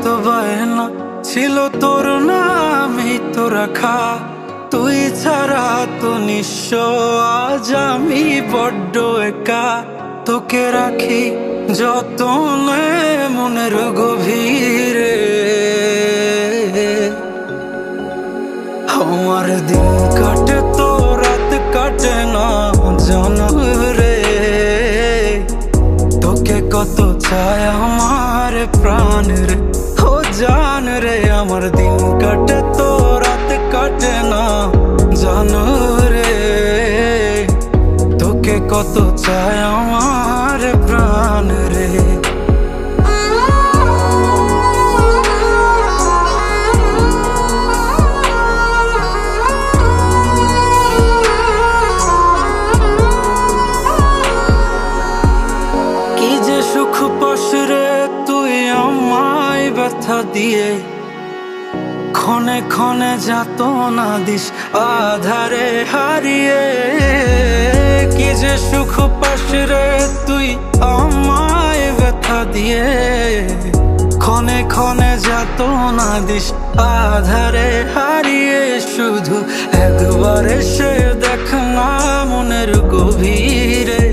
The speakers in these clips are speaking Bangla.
যত বায়না ছিল তোর নামই তো রাখা, তুই ছাড়া তো নিঃস্ব আজ আমি বড্ড একা। তোকে রাখি যতনে মনের গভীরে, আমার দিন কাটে তো রাত কাটে না জানো রে। তোকে কত চায় আমার প্রাণ রে, ও জান রে। আমার দিন কাটে তো রাত কাটে না জানো রে। তোকে কত চায় আমার প্রাণ রে। কি যে সুখ পাস রে তুই আমায় ব্যথা দিয়ে, ক্ষণে ক্ষণে যাত না দিস আধারে হারিয়ে। কি যে সুখ পাস রে তুই আমায় ব্যথা দিয়ে, ক্ষণে ক্ষণে যাত না দিস আধারে হারিয়ে। শুধু একবার এসে দেখ না মনের গভীরে,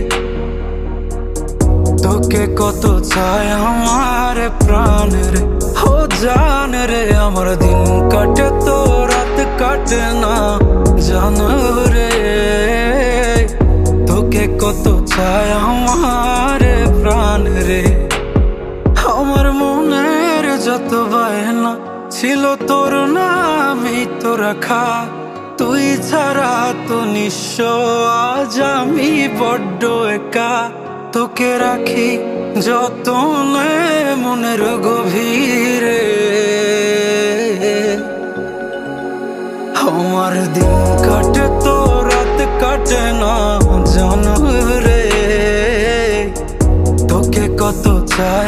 তোকে কত চায় আমার প্রাণ রে, ও জান রে। আমার দিন কাটে তো রাত কাটে না জানো রে। তোকে কত চায় আমার প্রাণ রে। আমার মনের যত বায়না ছিল তোর নামই তো রাখা, তুই ছাড়া তো নিঃস্ব আজ আমি বড্ড একা। তোকে রাখি যতনে মনের গভীরে, আমার দিন কাটে তো রাত কাটে না জানো রে। তোকে কত চায়